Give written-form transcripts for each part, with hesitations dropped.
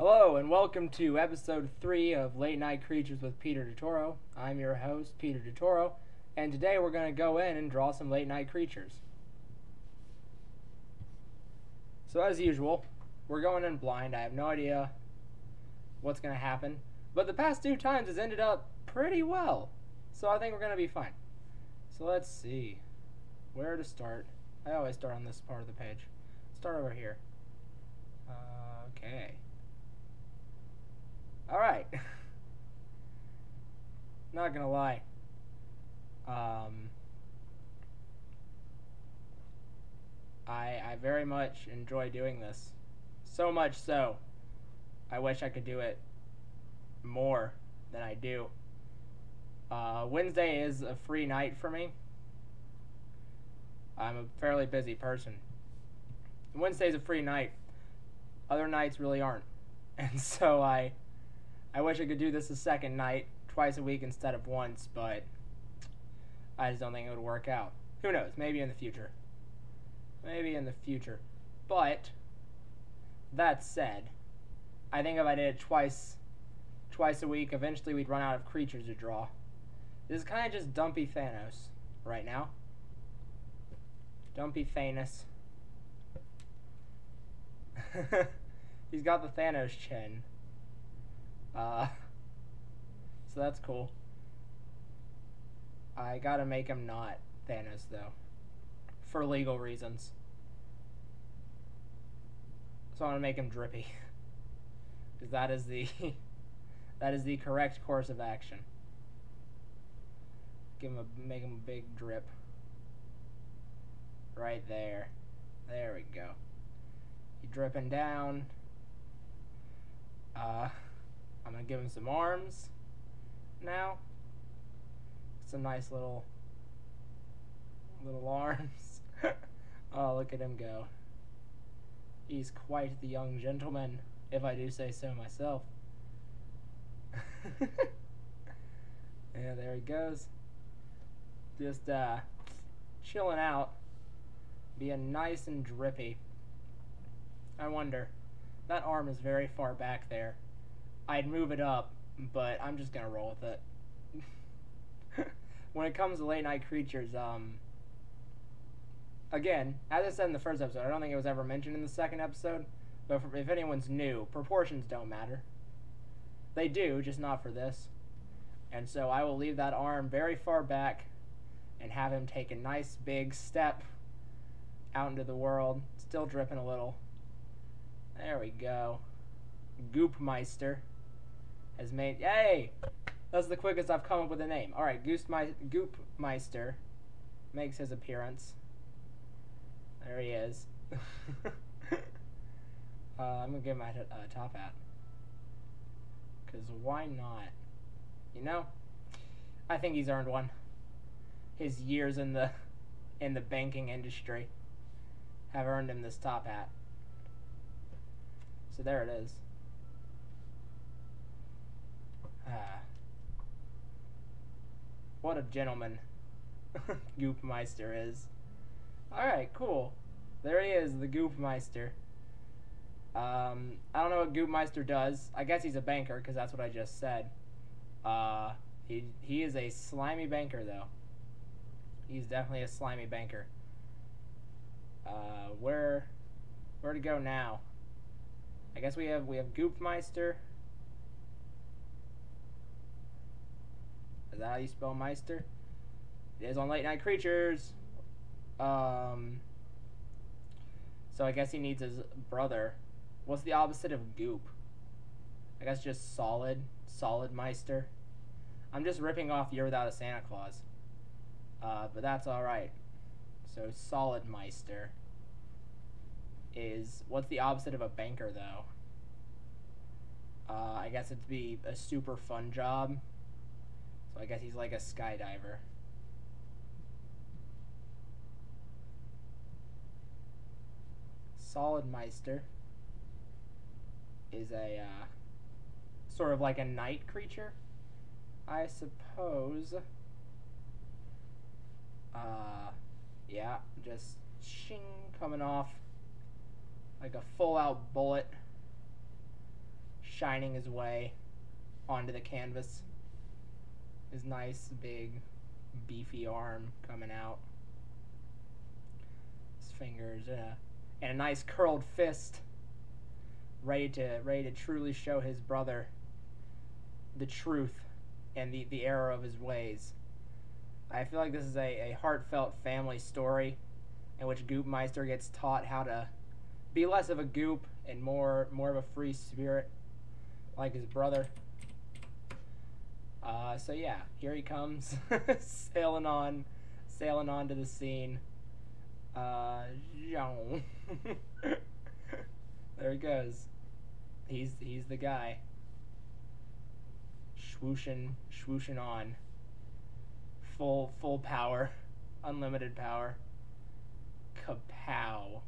Hello and welcome to episode 3 of Late Night Creatures with Peter DeToro. I'm your host, Peter DeToro, and today we're going to go in and draw some late night creatures. So as usual, we're going in blind. I have no idea what's going to happen, but the past 2 times has ended up pretty well, so I think we're going to be fine. So let's see where to start. I always start on this part of the page. Start over here. Okay. Alright. Not gonna lie. I very much enjoy doing this. So much so, I wish I could do it more than I do. Wednesday is a free night for me. I'm a fairly busy person. Wednesday's a free night. Other nights really aren't. And so I wish I could do this a second night, twice a week instead of once, but I just don't think it would work out. Who knows? Maybe in the future. Maybe in the future. But that said, I think if I did it twice a week, eventually we'd run out of creatures to draw. This is kind of just Dumpy Thanos right now. Dumpy Thanos. He's got the Thanos chin. So that's cool. I gotta make him not Thanos though, for legal reasons. So I'm gonna make him drippy, because that is the correct course of action. Make him a big drip. Right there. There we go. He's dripping down. I'm gonna give him some arms now. Some nice little arms. Oh, look at him go. He's quite the young gentleman, if I do say so myself. Yeah, there he goes. Just chilling out, being nice and drippy. I wonder, that arm is very far back there. I'd move it up, but I'm just gonna roll with it. When it comes to late night creatures, again, as I said in the first episode, I don't think it was ever mentioned in the second episode, but if anyone's new, proportions don't matter. They do, just not for this. And so I will leave that arm very far back and have him take a nice big step out into the world, still dripping a little. There we go. Goopmeister has made... Yay! That's the quickest I've come up with a name. Alright, Goopmeister makes his appearance. There he is. I'm gonna give him a top hat. Because why not? You know? I think he's earned one. His years in the banking industry have earned him this top hat. So there it is. What a gentleman Goopmeister is. Alright, cool. There he is, the Goopmeister. I don't know what Goopmeister does. I guess he's a banker, because that's what I just said. He is a slimy banker, though. He's definitely a slimy banker. Where to go now? I guess we have Goopmeister. Is that how you spell Meister? It is on Late Night Creatures. So I guess he needs his brother. What's the opposite of goop? I guess just solid Meister. I'm just ripping off You're Without a Santa Claus. But that's alright. So solid Meister is... What's the opposite of a banker, though? I guess it'd be a super fun job. So I guess he's like a skydiver. Solid Meister is a sort of like a night creature, I suppose. Yeah, just shing coming off like a full out bullet. shining his way onto the canvas. His nice, big, beefy arm coming out. His fingers, and a nice curled fist, ready to truly show his brother the truth and the error of his ways. I feel like this is a heartfelt family story in which Goopmeister gets taught how to be less of a goop and more of a free spirit like his brother. So yeah, here he comes, sailing on to the scene. There he goes. He's the guy. Swooshing on. Full power, unlimited power. Kapow.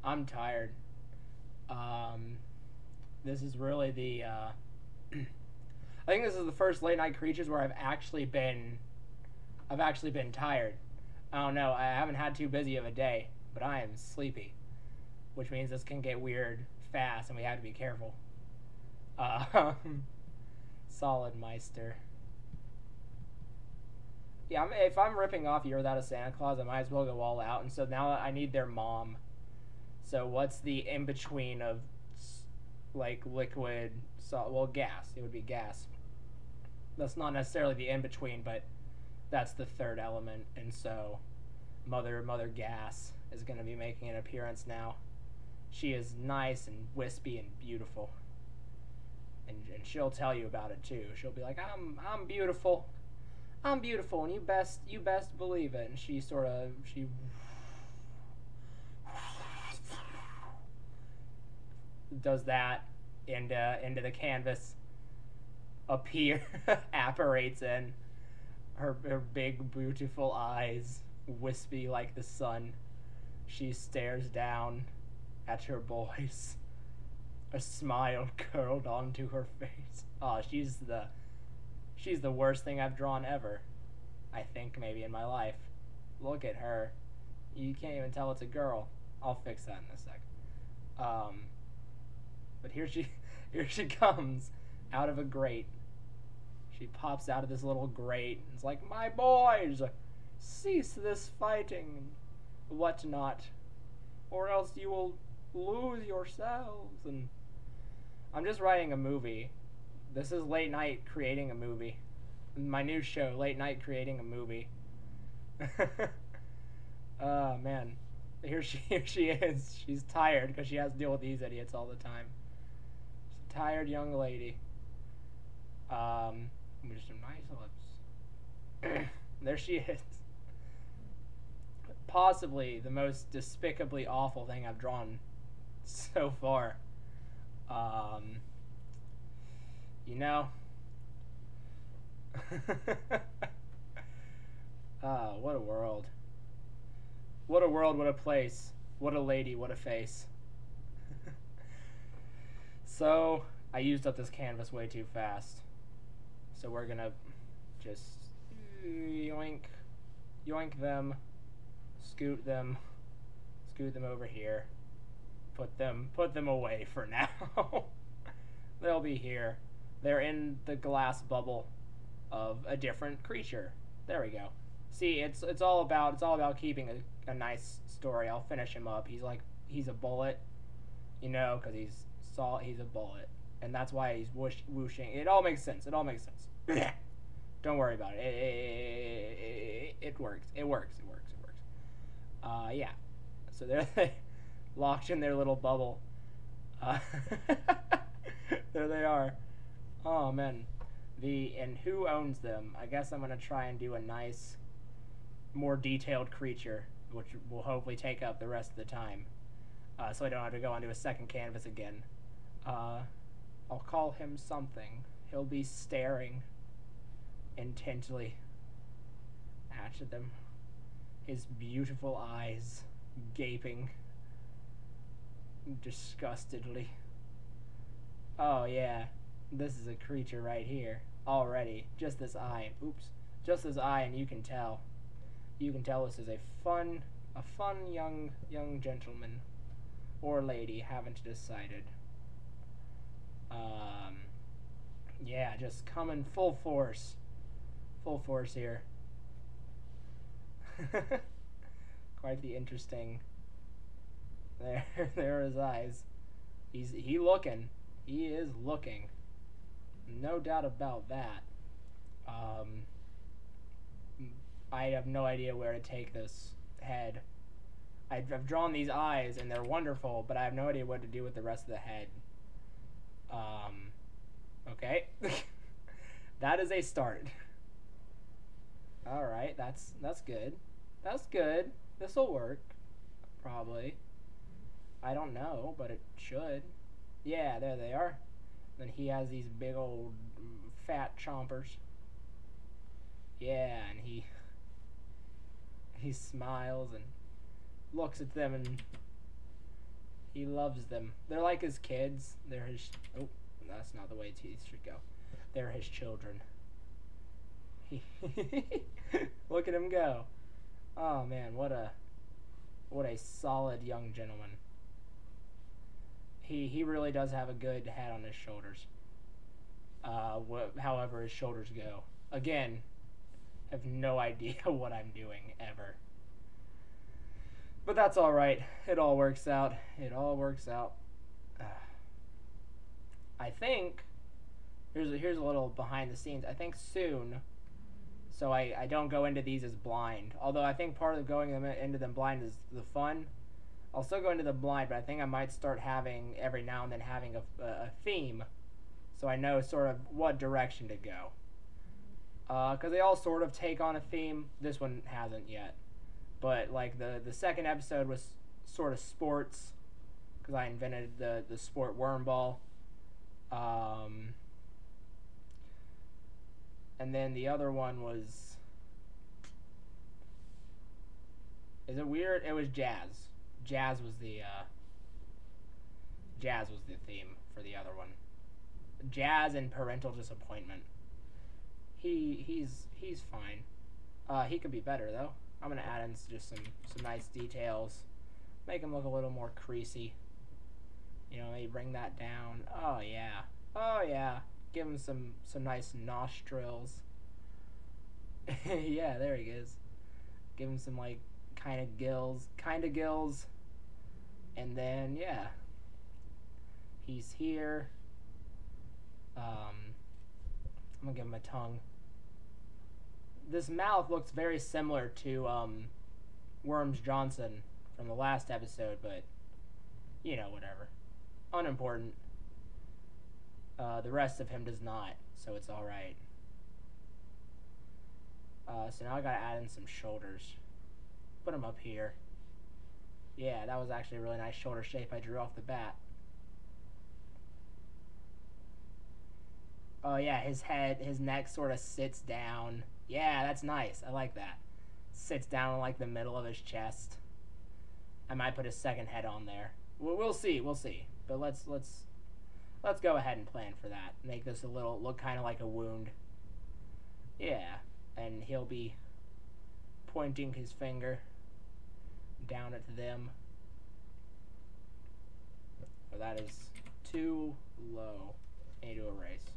I'm tired. This is really the I think this is the first late night creatures where I've actually been tired. I don't know, I haven't had too busy of a day, but I am sleepy, which means this can get weird fast and we have to be careful. Solid Meister. Yeah, if I'm ripping off You're Without a Santa Claus, I might as well go all out. And so now I need their mom. So what's the in-between of, like, liquid, well, gas. It would be gas. That's not necessarily the in-between, but that's the third element. And so Mother Gas is going to be making an appearance now. She is nice and wispy and beautiful. And she'll tell you about it too. She'll be like, I'm beautiful. I'm beautiful, and you best believe it. And she does that into the canvas. Apparates in her big beautiful eyes, wispy like the sun. She stares down at her boys. A smile curled onto her face. Oh, she's the worst thing I've drawn ever. I think maybe in my life. Look at her. You can't even tell it's a girl. I'll fix that in a sec. But here she comes out of a grate. She pops out of this little grate. It's like, my boys, cease this fighting, whatnot, or else you will lose yourselves. And I'm just writing a movie. This is Late Night Creating a Movie. My new show, Late Night Creating a Movie. Oh, man. Here she is. She's tired because she has to deal with these idiots all the time. She's a tired young lady. With some nice lips. There she is. Possibly the most despicably awful thing I've drawn so far. You know, what a world. What a world, what a place. What a lady, what a face. So, I used up this canvas way too fast. So we're gonna just yoink them, scoot them over here, put them away for now. They'll be here. They're in the glass bubble of a different creature. There we go. See, it's all about keeping a nice story. I'll finish him up. He's a bullet, you know, because he's a bullet, and that's why he's whooshing. It all makes sense. Don't worry about it. It works. It works. Yeah. So they're locked in their little bubble. There they are. Oh man. And who owns them? I guess I'm gonna try and do a nice, more detailed creature, which will hopefully take up the rest of the time, so I don't have to go onto a second canvas again. I'll call him something. He'll be staring intently at them, his beautiful eyes gaping disgustedly. Oh yeah, this is a creature right here already. Just this eye. Oops. Just this eye, and you can tell this is a fun young gentleman or lady, haven't decided. Yeah, just coming full force. Full force here. Quite the interesting. There are his eyes. He looking. He is looking. No doubt about that. I have no idea where to take this head. I've drawn these eyes and they're wonderful, but I have no idea what to do with the rest of the head. Okay. That is a start. Alright, that's good. That's good. This'll work. Probably. I don't know, but it should. Yeah, there they are. Then he has these big old fat chompers. Yeah, and he smiles and looks at them and he loves them. They're like his kids. They're his... Oh, that's not the way teeth should go. They're his children. Look at him go. Oh man, what a solid young gentleman. He really does have a good head on his shoulders. However his shoulders go. Again, have no idea what I'm doing ever. But that's all right. It all works out. It all works out. I think here's a little behind the scenes. I think soon, so I don't go into these as blind. Although I think part of going into them blind is the fun. I'll still go into the blind, but I think I might start having every now and then having a theme, so I know sort of what direction to go. Because they all sort of take on a theme. This one hasn't yet. But like the second episode was sort of sports, because I invented the sport worm ball. And then the other one was... Is it weird? It was jazz. Jazz was the theme for the other one. Jazz and parental disappointment. He's fine. He could be better though. I'm gonna add in just some nice details, make him look a little more creasy. You know, maybe bring that down. Oh yeah, oh yeah. Give him some nice nostrils. Yeah, there he is. Give him some like kind of gills, and then yeah, he's here. I'm gonna give him a tongue. This mouth looks very similar to Worms Johnson from the last episode, but you know, whatever. Unimportant. The rest of him does not, so it's alright. So now I gotta add in some shoulders. Put him up here. Yeah, that was actually a really nice shoulder shape I drew off the bat. Oh yeah, his neck sort of sits down. Yeah, that's nice. I like that. Sits down in like the middle of his chest. I might put a second head on there. We'll see. But let's go ahead and plan for that. Make this a little look kind of like a wound. Yeah, and he'll be pointing his finger down at them. Oh, that is too low. I need to erase.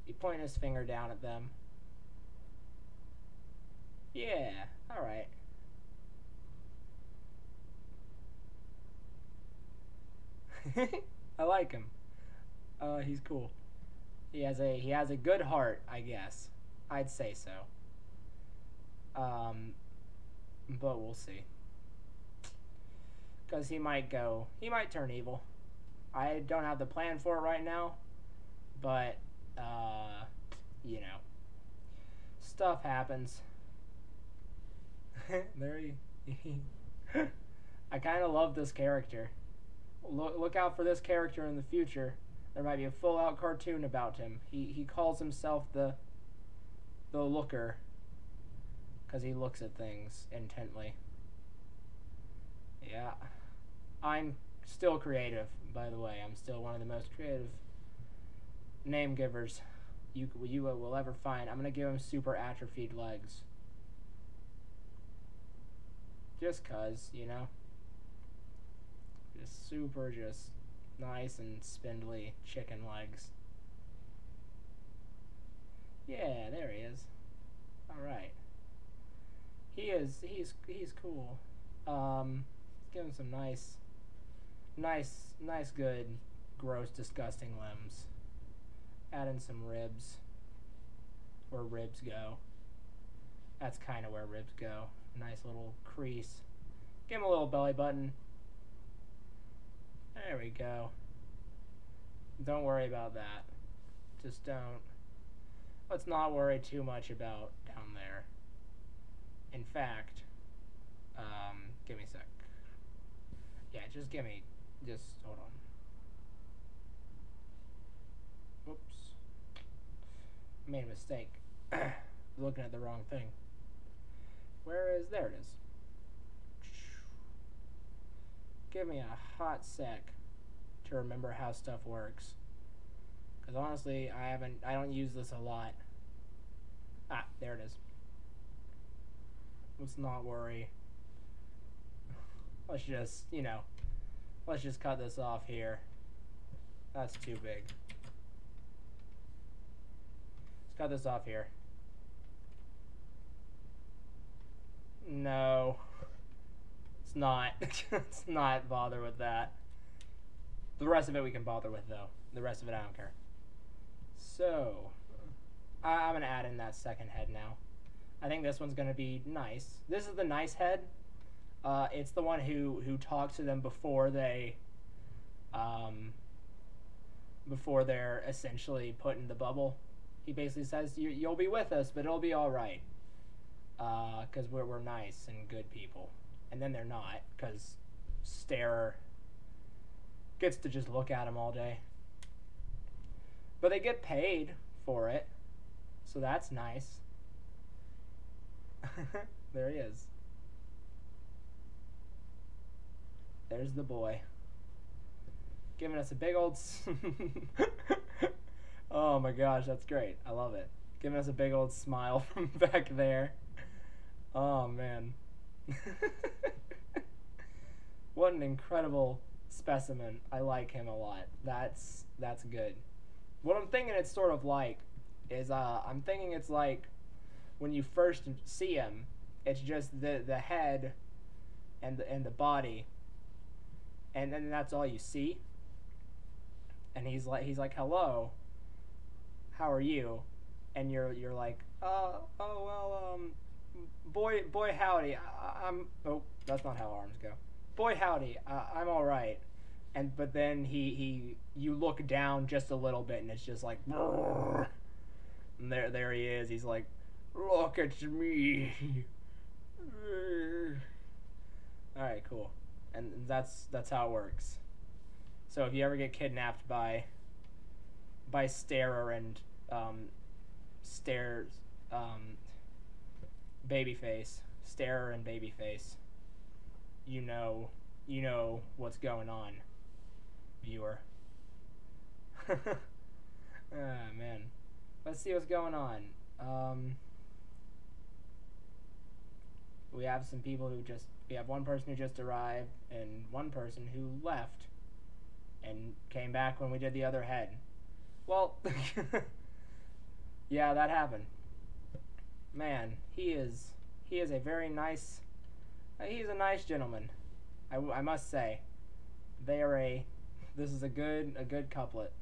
He pointing his finger down at them. Yeah, alright. I like him. He's cool. He has a good heart, I guess. I'd say so. But we'll see. Because he might turn evil. I don't have the plan for it right now, but you know, stuff happens. There he I kind of love this character. Look out for this character in the future. There might be a full-out cartoon about him. He calls himself the Looker, because he looks at things intently. Yeah. I'm still creative, by the way. I'm still one of the most creative name givers you will ever find. I'm going to give him super atrophied legs. Just cause, you know. Just super, just nice and spindly chicken legs. Yeah, there he is. All right. He's cool. Give him some nice, good, gross, disgusting limbs. Add in some ribs. Where ribs go. That's kind of where ribs go. Nice little crease. Give him a little belly button. There we go. Don't worry about that. Just don't. Let's not worry too much about down there. In fact, give me a sec. Yeah, just hold on. Whoops. Made a mistake. Looking at the wrong thing. There it is. Give me a hot sec to remember how stuff works. Because honestly, I don't use this a lot. Ah, there it is. Let's not worry. Let's just, let's just cut this off here. That's too big. Let's cut this off here. No. It's not. Let's not bother with that. The rest of it we can bother with, though. The rest of it I don't care. So, I'm going to add in that second head now. I think this one's going to be nice. This is the nice head. It's the one who talks to them before they're essentially put in the bubble. He basically says, you'll be with us, but it'll be all right. Because we're nice and good people. And then they're not, because Starer gets to just look at him all day. But they get paid for it, so that's nice. There he is. There's the boy. Giving us a big old... Oh my gosh, that's great. I love it. Giving us a big old smile from back there. Oh man. What an incredible specimen. I like him a lot. That's good. What I'm thinking it's sort of like is I'm thinking it's like when you first see him, it's just the head and the body, and then that's all you see. And he's like hello, how are you? And you're like boy howdy, I'm oh, that's not how arms go. Boy howdy, I'm all right. But then you look down just a little bit and it's just like brrr. And there he is. He's like, look at me. All right, cool. And that's how it works. So if you ever get kidnapped by Starer and Babyface, Starer and Babyface, you know what's going on, viewer. Ah, man. Let's see what's going on. We have some people we have one person who just arrived and one person who left and came back when we did the other head. Well, yeah, that happened. Man, he is a very nice, he's a nice gentleman. I must say, this is a good couplet.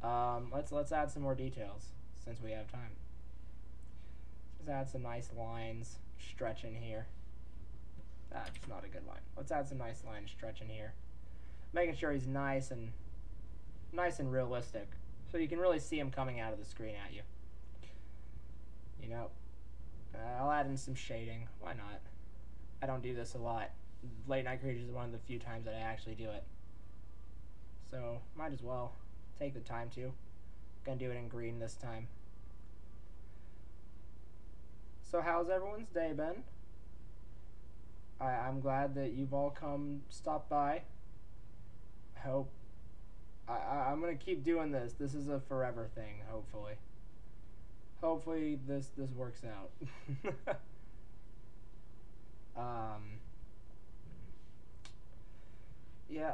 Let's add some more details since we have time. Let's add some nice lines, stretch in here. That's not a good line. Let's add some nice lines, stretch in here, making sure he's nice and realistic, so you can really see him coming out of the screen at you. I'll add in some shading. Why not? I don't do this a lot. Late Night Creatures is one of the few times that I actually do it. So, might as well take the time to. Gonna do it in green this time. So how's everyone's day been? I'm glad that you've all stopped by. I hope I'm gonna keep doing this. This is a forever thing, hopefully. Hopefully this works out. Yeah.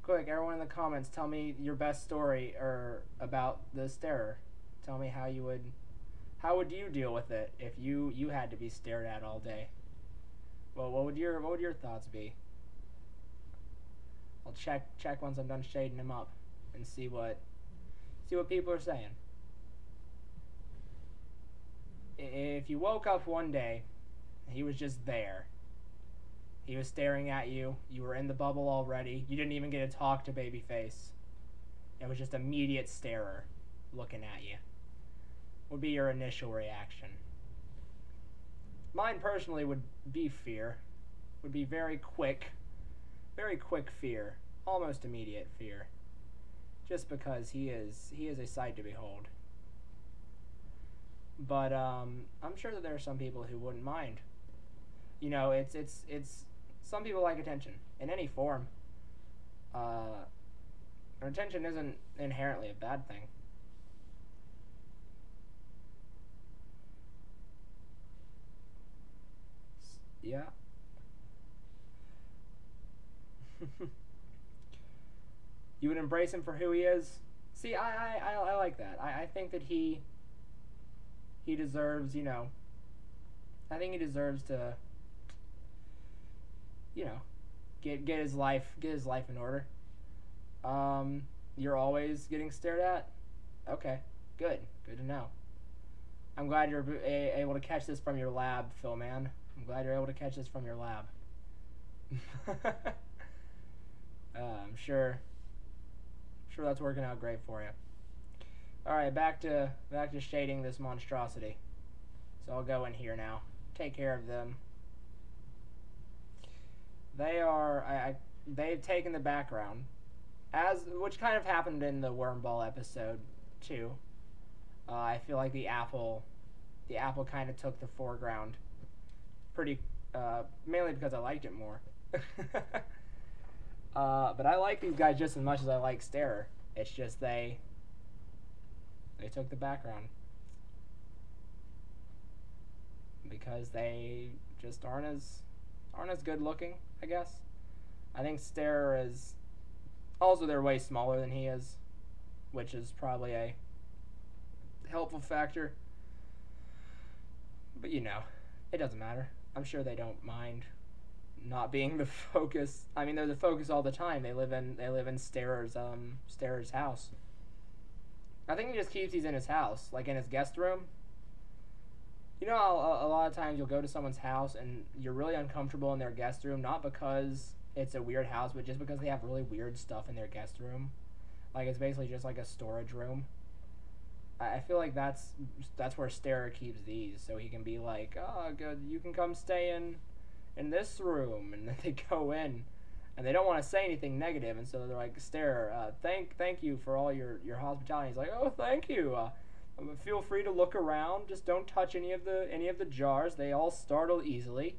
Quick, everyone in the comments, tell me your best story or about the starer. Tell me how would you deal with it if you had to be stared at all day? Well, what would your thoughts be? I'll check once I'm done shading him up and see what people are saying. If you woke up one day, he was just there. He was staring at you. You were in the bubble already. You didn't even get to talk to Babyface. It was just immediate starer looking at you. What would be your initial reaction? Mine personally would be fear. Would be very quick fear. Almost immediate fear. Just because he is a sight to behold. But I'm sure that there are some people who wouldn't mind. You know, it's some people like attention in any form. Attention isn't inherently a bad thing. Yeah. You would embrace him for who he is. See, I like that. I think that he deserves, you know. I think he deserves to, you know, get his life in order. You're always getting stared at. Okay, good to know. I'm glad you're able to catch this from your lab, Phil man. I'm glad you're able to catch this from your lab. I'm sure that's working out great for you. All right, back to shading this monstrosity. So I'll go in here now. Take care of them. They've taken the background, which kind of happened in the Wormball episode too. I feel like the apple kind of took the foreground, pretty mainly because I liked it more. But I like these guys just as much as I like Starer. It's just they took the background because they just aren't as good looking, I guess. I think Starer is also, they're way smaller than he is, which is probably a helpful factor. But you know, it doesn't matter. I'm sure they don't mind not being the focus. I mean, they're the focus all the time. They live in Starer's house. I think he just keeps these in his house, like in his guest room. You know, a lot of times you'll go to someone's house and you're really uncomfortable in their guest room, not because it's a weird house, but just because they have really weird stuff in their guest room. Like, it's basically just like a storage room. I feel like that's where Starer keeps these, so he can be like, oh, good, you can come stay in this room, and then they go in, and they don't want to say anything negative, and so they're like, Starer, thank you for all your hospitality. He's like, oh, thank you. Feel free to look around. Just don't touch any of the jars. They all startle easily.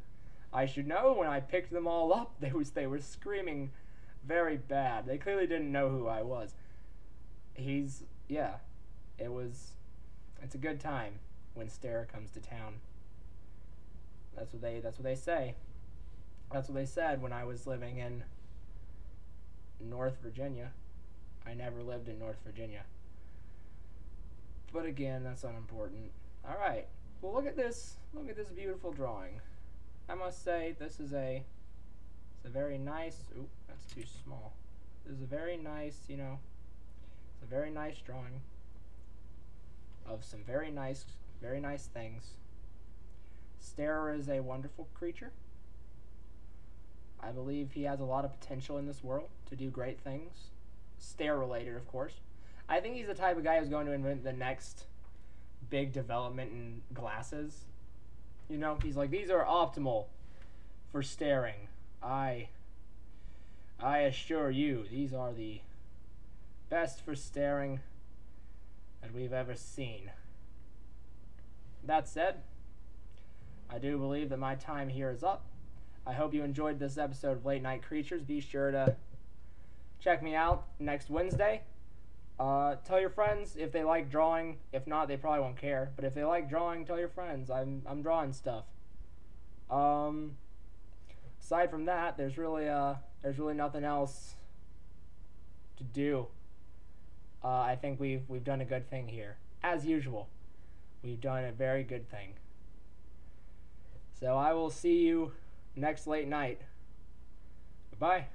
I should know when I picked them all up, they were screaming very bad. They clearly didn't know who I was. It's a good time when Starer comes to town. That's what they say. That's what they said when I was living in North Virginia. I never lived in North Virginia. But again, that's unimportant. All right. Well, look at this beautiful drawing. I must say, it's a very nice. Oop, that's too small. This is a very nice, it's a very nice drawing of some very nice things. Starer is a wonderful creature. I believe he has a lot of potential in this world to do great things. Stare related, of course. I think he's the type of guy who's going to invent the next big development in glasses. You know, he's like, these are optimal for staring. I assure you, these are the best for staring that we've ever seen. That said, I do believe that my time here is up. I hope you enjoyed this episode of Late Night Creatures. Be sure to check me out next Wednesday. Tell your friends if they like drawing. If not, they probably won't care. But if they like drawing, tell your friends. I'm drawing stuff. aside from that, there's really nothing else to do. I think we've done a good thing here, as usual. We've done a very good thing. So I will see you next late night. Goodbye.